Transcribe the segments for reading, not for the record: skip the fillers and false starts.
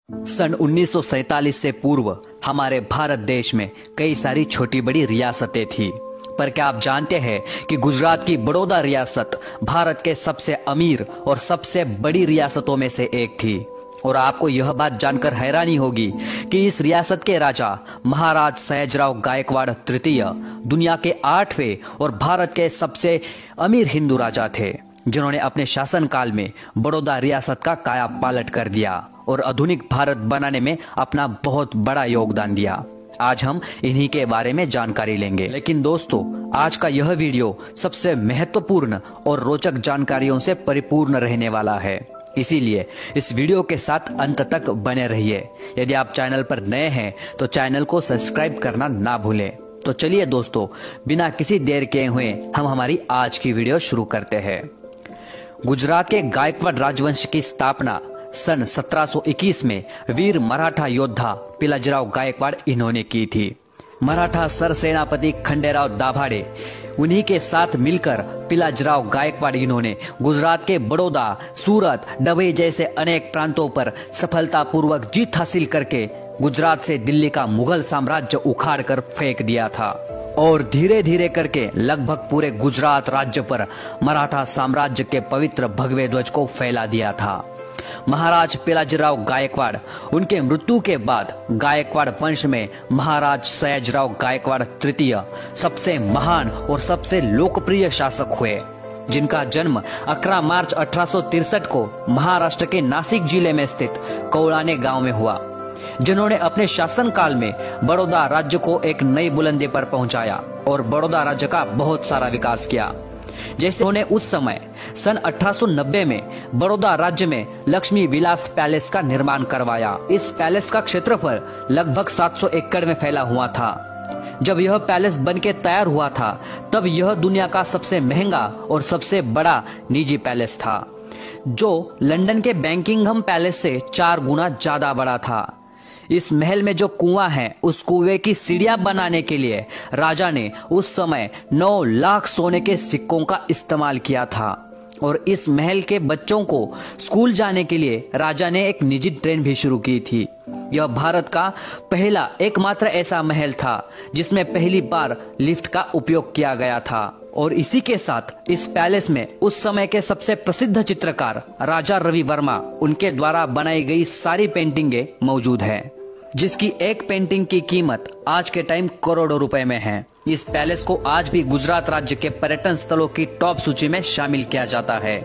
सन 1947 से पूर्व हमारे भारत देश में कई सारी छोटी बड़ी रियासतें थी। पर क्या आप जानते हैं कि गुजरात की बड़ौदा रियासत भारत के सबसे अमीर और सबसे बड़ी रियासतों में से एक थी। और आपको यह बात जानकर हैरानी होगी कि इस रियासत के राजा महाराज सयाजीराव गायकवाड़ तृतीय दुनिया के 8वें और भारत के सबसे अमीर हिंदू राजा थे, जिन्होंने अपने शासनकाल में बड़ौदा रियासत का काया पालट कर दिया और आधुनिक भारत बनाने में अपना बहुत बड़ा योगदान दिया। आज हम इन्हीं के बारे में जानकारी लेंगे। लेकिन दोस्तों, आज का यह वीडियो सबसे महत्वपूर्ण और रोचक जानकारियों से परिपूर्ण रहने वाला है, इसीलिए इस वीडियो के साथ अंत तक बने रहिए। यदि आप चैनल पर नए हैं तो चैनल को सब्सक्राइब करना ना भूलें। तो चलिए दोस्तों, बिना किसी देर के हुए हम हमारी आज की वीडियो शुरू करते हैं। गुजरात के गायकवाड़ राजवंश की स्थापना सन 1721 में वीर मराठा योद्धा पिलाजीराव गायकवाड़ इन्होंने की थी। मराठा सरसेनापति खंडेराव दाभाडे उन्हीं के साथ मिलकर पिलाजीराव गायकवाड़ इन्होंने गुजरात के बड़ौदा, सूरत, डभई जैसे अनेक प्रांतों पर सफलतापूर्वक जीत हासिल करके गुजरात से दिल्ली का मुगल साम्राज्य उखाड़ कर फेंक दिया था और धीरे धीरे करके लगभग पूरे गुजरात राज्य पर मराठा साम्राज्य के पवित्र भगवे ध्वज को फैला दिया था। महाराज पिलाजीराव गायकवाड़ उनके मृत्यु के बाद गायकवाड़ वंश में महाराज सयाजीराव गायकवाड़ तृतीय सबसे महान और सबसे लोकप्रिय शासक हुए, जिनका जन्म 11 मार्च 1863 को महाराष्ट्र के नासिक जिले में स्थित कौलाने गांव में हुआ, जिन्होंने अपने शासनकाल में बड़ौदा राज्य को एक नई बुलंदी पर पहुंचाया और बड़ौदा राज्य का बहुत सारा विकास किया। जैसे उन्होंने उस समय सन 1890 में बड़ौदा राज्य में लक्ष्मी विलास पैलेस का निर्माण करवाया। इस पैलेस का क्षेत्रफल लगभग 700 एकड़ में फैला हुआ था। जब यह पैलेस बनके तैयार हुआ था तब यह दुनिया का सबसे महंगा और सबसे बड़ा निजी पैलेस था, जो लंदन के बकिंघम पैलेस से 4 गुना ज्यादा बड़ा था। इस महल में जो कुआं है, उस कुएं की सीढ़ियां बनाने के लिए राजा ने उस समय 9 लाख सोने के सिक्कों का इस्तेमाल किया था। और इस महल के बच्चों को स्कूल जाने के लिए राजा ने एक निजी ट्रेन भी शुरू की थी। यह भारत का पहला एकमात्र ऐसा महल था जिसमें पहली बार लिफ्ट का उपयोग किया गया था। और इसी के साथ इस पैलेस में उस समय के सबसे प्रसिद्ध चित्रकार राजा रवि वर्मा उनके द्वारा बनाई गई सारी पेंटिंगें मौजूद है, जिसकी एक पेंटिंग की कीमत आज के टाइम करोड़ों रुपए में है। इस पैलेस को आज भी गुजरात राज्य के पर्यटन स्थलों की टॉप सूची में शामिल किया जाता है।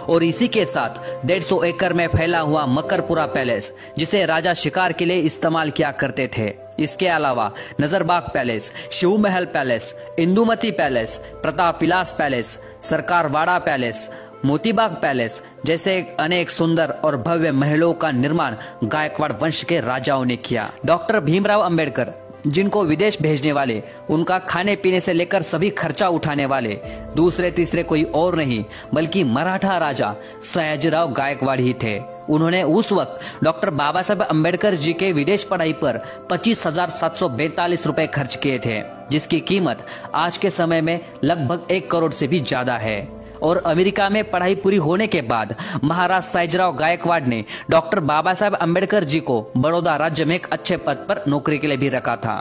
और इसी के साथ 150 एकड़ में फैला हुआ मकरपुरा पैलेस, जिसे राजा शिकार के लिए इस्तेमाल किया करते थे। इसके अलावा Nazarbagh palace, Shiv Mahal palace, Indumati palace, Pratap Vilas palace, Sarkarwada palace, Motibagh palace जैसे अनेक सुंदर और भव्य महलों का निर्माण गायकवाड़ वंश के राजाओं ने किया। डॉक्टर भीमराव अंबेडकर, जिनको विदेश भेजने वाले, उनका खाने पीने से लेकर सभी खर्चा उठाने वाले दूसरे तीसरे कोई और नहीं बल्कि मराठा राजा सयाजीराव गायकवाड़ ही थे। उन्होंने उस वक्त डॉक्टर बाबा साहब अंबेडकर जी के विदेश पढ़ाई पर 25,742 रुपए खर्च किए थे, जिसकी कीमत आज के समय में लगभग 1 करोड़ से भी ज्यादा है। और अमेरिका में पढ़ाई पूरी होने के बाद महाराज सयाजीराव गायकवाड़ ने डॉक्टर बाबा साहब अंबेडकर जी को बड़ौदा राज्य में एक अच्छे पद पर नौकरी के लिए भी रखा था।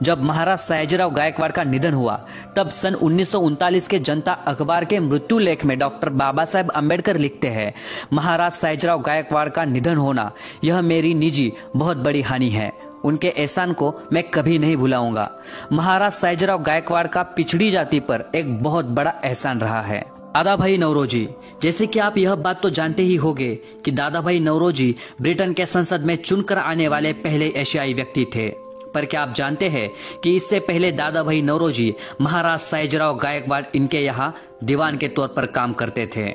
जब महाराज सयाजीराव गायकवाड़ का निधन हुआ तब सन 1939 के जनता अखबार के मृत्यु लेख में डॉक्टर बाबा साहब अंबेडकर लिखते हैं, महाराज सयाजीराव गायकवाड़ का निधन होना यह मेरी निजी बहुत बड़ी हानि है। उनके एहसान को मैं कभी नहीं भुलाऊंगा। महाराज सयाजीराव गायकवाड़ का पिछड़ी जाति पर एक बहुत बड़ा एहसान रहा है। दादा भाई नौरोजी, जैसे कि आप यह बात तो जानते ही होंगे कि दादा भाई नौरोजी ब्रिटेन के संसद में चुनकर आने वाले पहले एशियाई व्यक्ति थे। पर क्या आप जानते हैं कि इससे पहले दादा भाई नौरोजी महाराज सयाजीराव गायकवाड़ इनके यहाँ दीवान के तौर पर काम करते थे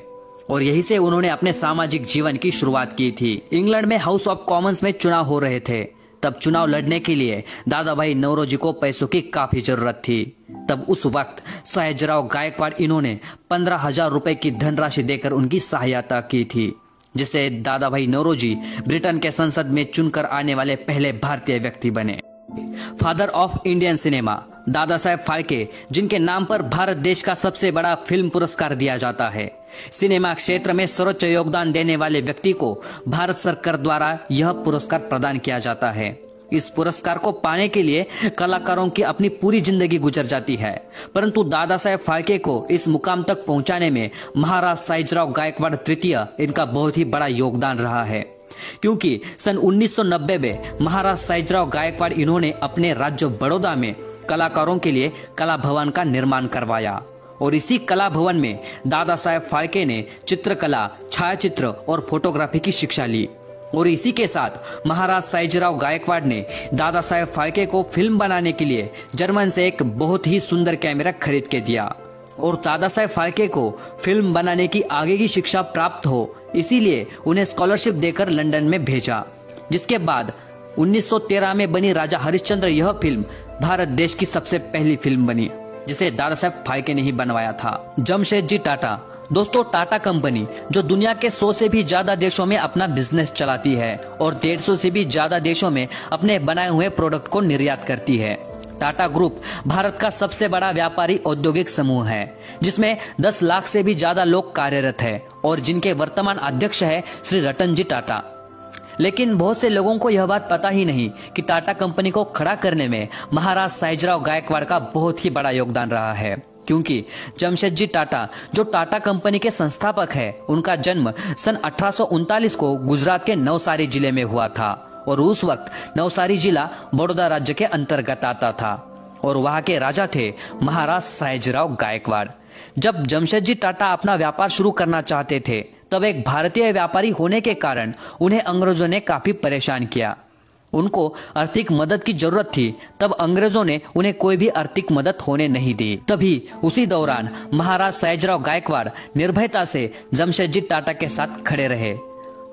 और यही से उन्होंने अपने सामाजिक जीवन की शुरुआत की थी। इंग्लैंड में हाउस ऑफ कॉमन्स में चुनाव हो रहे थे। तब चुनाव लड़ने के लिए दादा भाई नौरोजी को पैसों की काफी जरूरत थी। तब उस वक्त सयाजीराव गायकवाड़ इन्होंने 15,000 रुपए की धनराशि देकर उनकी सहायता की थी, जिससे दादा भाई नौरोजी ब्रिटेन के संसद में चुनकर आने वाले पहले भारतीय व्यक्ति बने। Father of Indian cinema Dada Saheb Phalke, जिनके नाम पर भारत देश का सबसे बड़ा फिल्म पुरस्कार दिया जाता है, सिनेमा क्षेत्र में सर्वोच्च योगदान देने वाले व्यक्ति को भारत सरकार द्वारा यह पुरस्कार प्रदान किया जाता है। इस पुरस्कार को पाने के लिए कलाकारों की अपनी पूरी जिंदगी गुजर जाती है, परंतु दादा साहेब फाल्के को इस मुकाम तक पहुंचाने में महाराज सायाजीराव गायकवाड़ तृतीय इनका बहुत ही बड़ा योगदान रहा है। क्योंकि सन 1990 में महाराज सायाजीराव गायकवाड़ इन्होंने अपने राज्य बड़ौदा में कलाकारों के लिए कला भवन का निर्माण करवाया और इसी कला भवन में दादा साहेब फाल्के ने चित्रकला, छायाचित्र और फोटोग्राफी की शिक्षा ली। और इसी के साथ महाराज सायाजीराव गायकवाड़ ने दादा साहेब फाल्के को फिल्म बनाने के लिए जर्मन से एक बहुत ही सुंदर कैमरा खरीद के दिया और दादा साहेब फाल्के को फिल्म बनाने की आगे की शिक्षा प्राप्त हो, इसीलिए उन्हें स्कॉलरशिप देकर लंदन में भेजा। जिसके बाद 1913 में बनी राजा हरिश्चंद्र यह फिल्म भारत देश की सबसे पहली फिल्म बनी, जिसे दादा साहेब फाल्के ने ही बनवाया था। जमशेदजी टाटा, दोस्तों टाटा कंपनी जो दुनिया के 100 से भी ज्यादा देशों में अपना बिजनेस चलाती है और 150 से भी ज्यादा देशों में अपने बनाए हुए प्रोडक्ट को निर्यात करती है। टाटा ग्रुप भारत का सबसे बड़ा व्यापारी औद्योगिक समूह है, जिसमें 10 लाख से भी ज्यादा लोग कार्यरत है और जिनके वर्तमान अध्यक्ष है श्री रतन जी टाटा। लेकिन बहुत से लोगों को यह बात पता ही नहीं कि टाटा कंपनी को खड़ा करने में महाराज सायाजीराव गायकवाड़ का बहुत ही बड़ा योगदान रहा है। क्योंकि जमशेदजी टाटा जो टाटा कंपनी के संस्थापक है, उनका जन्म सन 1839 को गुजरात के नवसारी जिले में हुआ था और उस वक्त नवसारी जिला बड़ौदा राज्य के अंतर्गत आता था और वहां के राजा थे महाराज सायाजीराव गायकवाड़। जब जमशेदजी टाटा अपना व्यापार शुरू करना चाहते थे, तब एक भारतीय व्यापारी होने के कारण उन्हें अंग्रेजों ने काफी परेशान किया। उनको आर्थिक मदद की जरूरत थी, तब अंग्रेजों ने उन्हें कोई भी आर्थिक मदद होने नहीं दी। तभी उसी दौरान महाराज सायाजीराव गायकवाड़ निर्भयता से जमशेदजी टाटा के साथ खड़े रहे,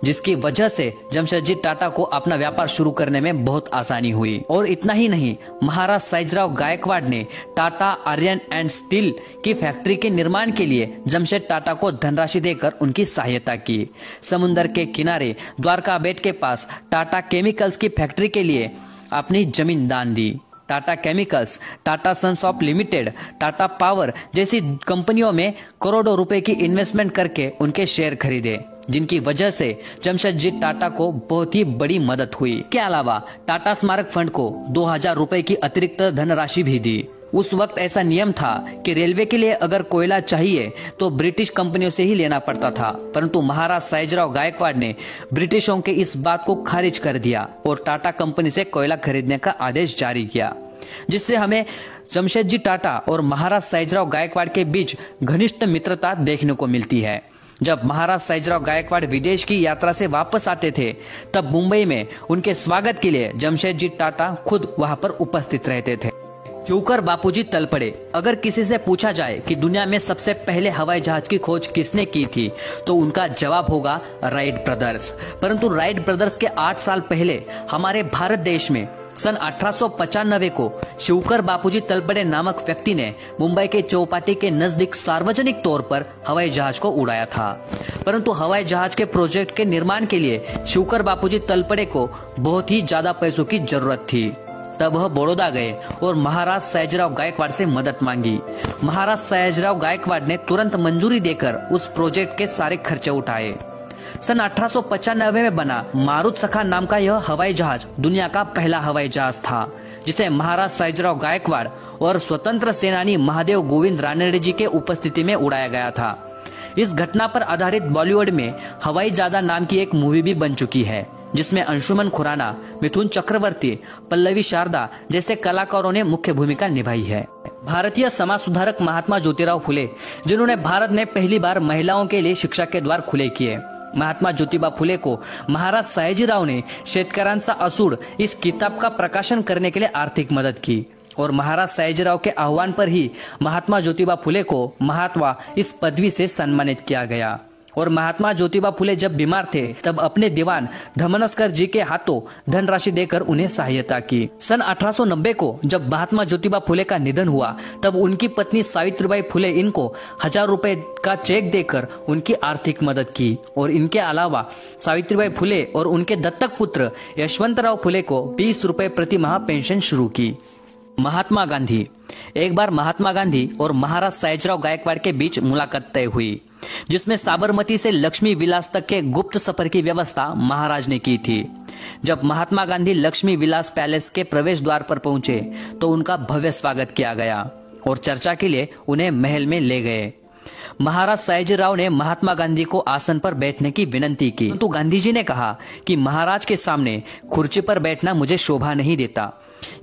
जिसकी वजह से जमशेदजी टाटा को अपना व्यापार शुरू करने में बहुत आसानी हुई। और इतना ही नहीं, महाराज सायाजीराव गायकवाड़ ने टाटा आयरन एंड स्टील की फैक्ट्री के निर्माण के लिए जमशेद टाटा को धनराशि देकर उनकी सहायता की। समुद्र के किनारे द्वारका बेट के पास टाटा केमिकल्स की फैक्ट्री के लिए अपनी जमीन दान दी। Tata chemicals, Tata sons of limited, Tata power जैसी कंपनियों में करोड़ों रुपए की इन्वेस्टमेंट करके उनके शेयर खरीदे, जिनकी वजह से जमशेदजी टाटा को बहुत ही बड़ी मदद हुई। इसके अलावा टाटा स्मारक फंड को 2000 रुपए की अतिरिक्त धनराशि भी दी। उस वक्त ऐसा नियम था कि रेलवे के लिए अगर कोयला चाहिए तो ब्रिटिश कंपनियों से ही लेना पड़ता था, परंतु महाराज सायाजीराव गायकवाड़ ने ब्रिटिशों के इस बात को खारिज कर दिया और टाटा कंपनी से कोयला खरीदने का आदेश जारी किया, जिससे हमें जमशेदजी टाटा और महाराज सायाजीराव गायकवाड़ के बीच घनिष्ठ मित्रता देखने को मिलती है। जब महाराज सायाजीराव गायकवाड़ विदेश की यात्रा से वापस आते थे, तब मुंबई में उनके स्वागत के लिए जमशेदजी टाटा खुद वहां पर उपस्थित रहते थे। शिवकर बापूजी तलपड़े, अगर किसी से पूछा जाए कि दुनिया में सबसे पहले हवाई जहाज की खोज किसने की थी, तो उनका जवाब होगा राइट ब्रदर्स। परंतु राइट ब्रदर्स के 8 साल पहले हमारे भारत देश में सन 1895 को शिवकर बापूजी तलपड़े नामक व्यक्ति ने मुंबई के चौपाटी के नजदीक सार्वजनिक तौर पर हवाई जहाज को उड़ाया था। परंतु हवाई जहाज के प्रोजेक्ट के निर्माण के लिए शिवकर बापूजी तलपड़े को बहुत ही ज्यादा पैसों की जरूरत थी। तब वह बड़ौदा गए और महाराज सायाजीराव गायकवाड़ से मदद मांगी। महाराज सायाजीराव गायकवाड़ ने तुरंत मंजूरी देकर उस प्रोजेक्ट के सारे खर्चे उठाए। सन 1895 में बना मारुत सखा नाम का यह हवाई जहाज दुनिया का पहला हवाई जहाज था, जिसे महाराज सायाजीराव गायकवाड़ और स्वतंत्र सेनानी महादेव गोविंद रानड़े जी के उपस्थिति में उड़ाया गया था। इस घटना पर आधारित बॉलीवुड में हवाई जादा नाम की एक मूवी भी बन चुकी है, जिसमें अंशुमन खुराना, मिथुन चक्रवर्ती, पल्लवी शारदा जैसे कलाकारों ने मुख्य भूमिका निभाई है। भारतीय समाज सुधारक महात्मा ज्योतिराव फुले, जिन्होंने भारत में पहली बार महिलाओं के लिए शिक्षा के द्वार खुले किए। महात्मा ज्योतिबा फुले को महाराज सयाजीराव ने शेतकऱ्यांचा असूड इस किताब का प्रकाशन करने के लिए आर्थिक मदद की और महाराज सयाजीराव के आह्वान पर ही महात्मा ज्योतिबा फुले को महात्मा इस पदवी से सम्मानित किया गया। और महात्मा ज्योतिबा फुले जब बीमार थे, तब अपने दीवान धमनस्कर जी के हाथों धनराशि देकर उन्हें सहायता की। सन 1890 को जब महात्मा ज्योतिबा फुले का निधन हुआ, तब उनकी पत्नी सावित्रीबाई फुले इनको 1000 रुपए का चेक देकर उनकी आर्थिक मदद की। और इनके अलावा सावित्रीबाई फुले और उनके दत्तक पुत्र यशवंतराव फुले को 20 रुपए प्रति माह पेंशन शुरू की। महात्मा गांधी। एक बार महात्मा गांधी और महाराज सयाजीराव गायकवाड़ के बीच मुलाकात तय हुई, जिसमें साबरमती से लक्ष्मी विलास तक के गुप्त सफर की व्यवस्था महाराज ने की थी। जब महात्मा गांधी लक्ष्मी विलास पैलेस के प्रवेश द्वार पर पहुंचे तो उनका भव्य स्वागत किया गया और चर्चा के लिए उन्हें महल में ले गए। महाराज सयाजीराव ने महात्मा गांधी को आसन पर बैठने की विनती की, परंतु गांधी जी ने कहा कि महाराज के सामने कुर्सी पर बैठना मुझे शोभा नहीं देता।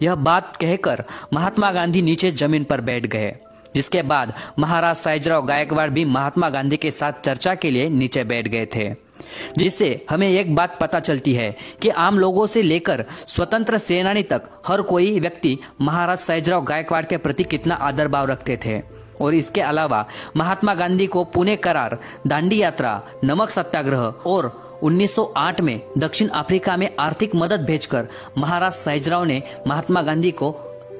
यह बात कहकर महात्मा गांधी नीचे जमीन पर बैठ गए, जिसके बाद महाराज सयाजीराव गायकवाड़ भी महात्मा गांधी के साथ चर्चा के लिए नीचे बैठ गए थे। जिससे हमें एक बात पता चलती है कि आम लोगों से लेकर स्वतंत्र सेनानी तक हर कोई व्यक्ति महाराज सयाजीराव गायकवाड़ के प्रति कितना आदर भाव रखते थे। और इसके अलावा महात्मा गांधी को पुणे करार, दांडी यात्रा, नमक सत्याग्रह और 1908 में दक्षिण अफ्रीका में आर्थिक मदद भेजकर महाराज सयाजीराव ने महात्मा गांधी को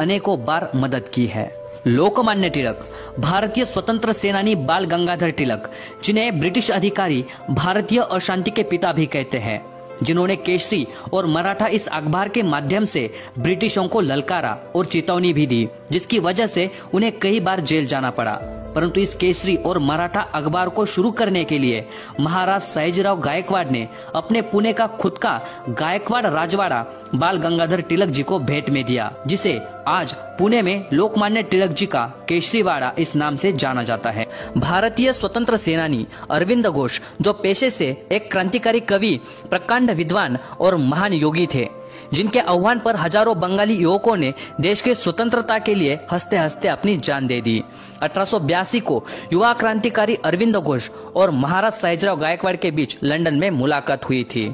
अनेकों बार मदद की है। लोकमान्य तिलक, भारतीय स्वतंत्र सेनानी बाल गंगाधर तिलक, जिन्हें ब्रिटिश अधिकारी भारतीय अशांति के पिता भी कहते हैं, जिन्होंने केसरी और मराठा इस अखबार के माध्यम से ब्रिटिशों को ललकारा और चेतावनी भी दी, जिसकी वजह से उन्हें कई बार जेल जाना पड़ा। परंतु इस केसरी और मराठा अखबार को शुरू करने के लिए महाराज सयाजीराव गायकवाड़ ने अपने पुणे का खुद का गायकवाड़ राजवाड़ा बाल गंगाधर तिलक जी को भेंट में दिया, जिसे आज पुणे में लोकमान्य तिलक जी का केसरीवाड़ा इस नाम से जाना जाता है। भारतीय स्वतंत्र सेनानी अरविंद घोष, जो पेशे से एक क्रांतिकारी कवि, प्रकांड विद्वान और महान योगी थे, जिनके आह्वान पर हजारों बंगाली युवकों ने देश के स्वतंत्रता के लिए हंसते हंसते अपनी जान दे दी। 1882 को युवा क्रांतिकारी अरविंद घोष और महाराज सयाजीराव गायकवाड़ के बीच लंदन में मुलाकात हुई थी।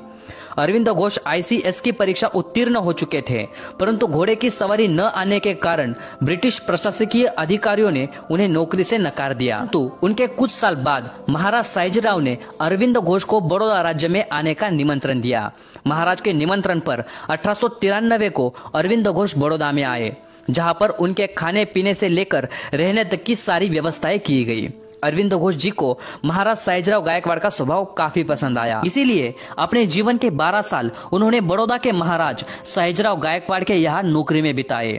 अरविंद घोष ICS की परीक्षा उत्तीर्ण हो चुके थे, परंतु घोड़े की सवारी न आने के कारण ब्रिटिश प्रशासकीय अधिकारियों ने उन्हें नौकरी से नकार दिया। तो उनके कुछ साल बाद महाराज सयाजीराव ने अरविंद घोष को बड़ौदा राज्य में आने का निमंत्रण दिया। महाराज के निमंत्रण पर 1893 को अरविंद घोष बड़ौदा में आए, जहाँ पर उनके खाने पीने से लेकर रहने तक की सारी व्यवस्थाएं की गई। अरविंद घोष जी को महाराज सयाजीराव गायकवाड़ का स्वभाव काफी पसंद आया, इसीलिए अपने जीवन के 12 साल उन्होंने बड़ौदा के महाराज सयाजीराव गायकवाड़ के यहाँ नौकरी में बिताए।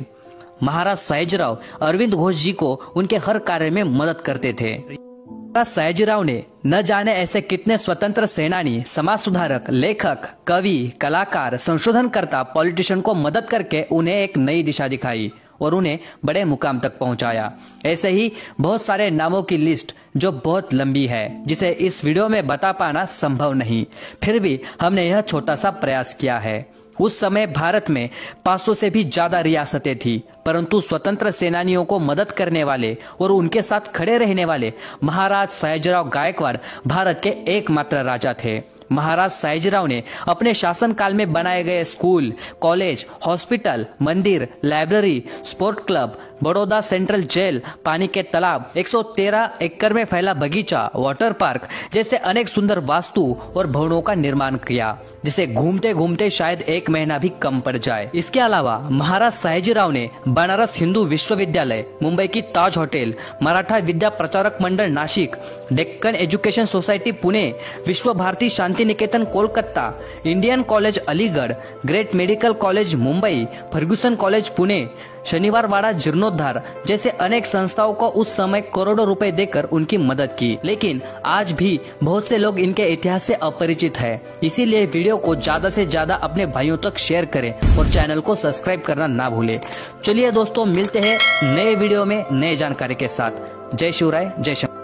महाराज सयाजीराव अरविंद घोष जी को उनके हर कार्य में मदद करते थे। महाराज सयाजीराव ने न जाने ऐसे कितने स्वतंत्र सेनानी, समाज सुधारक, लेखक, कवि, कलाकार, संशोधनकर्ता, पॉलिटिशियन को मदद करके उन्हें एक नई दिशा दिखाई और उन्हें बड़े मुकाम तक पहुंचाया। ऐसे ही बहुत सारे नामों की लिस्ट जो बहुत लंबी है, जिसे इस वीडियो में बता पाना संभव नहीं, फिर भी हमने यह छोटा सा प्रयास किया है। उस समय भारत में 500 से भी ज्यादा रियासतें थी, परंतु स्वतंत्र सेनानियों को मदद करने वाले और उनके साथ खड़े रहने वाले महाराज सयाजीराव गायकवाड़ भारत के एकमात्र राजा थे। महाराज सयाजीराव ने अपने शासनकाल में बनाए गए स्कूल, कॉलेज, हॉस्पिटल, मंदिर, library, sport club, Baroda central jail, पानी के तालाब, 113 एकड़ में फैला बगीचा, वाटर पार्क जैसे अनेक सुंदर वास्तु और भवनों का निर्माण किया, जिसे घूमते घूमते शायद 1 महीना भी कम पड़ जाए। इसके अलावा महाराज सयाजीराव ने बनारस हिंदू विश्वविद्यालय, मुंबई की ताज hotel, Maratha Vidya Pracharak Mandal Nashik, Deccan education society Pune, Vishwa Bharati Shanti Niketan Kolkata, Indian college Aligarh, great medical college Mumbai, Fergusson college Pune, Shaniwar Wada जीर्णोद्धार जैसे अनेक संस्थाओं को उस समय करोड़ों रुपए देकर उनकी मदद की। लेकिन आज भी बहुत से लोग इनके इतिहास से अपरिचित है, इसीलिए वीडियो को ज्यादा से ज्यादा अपने भाइयों तक शेयर करें और चैनल को सब्सक्राइब करना ना भूलें। चलिए दोस्तों, मिलते हैं नए वीडियो में नए जानकारी के साथ। जय शिवराय, जय शंकर।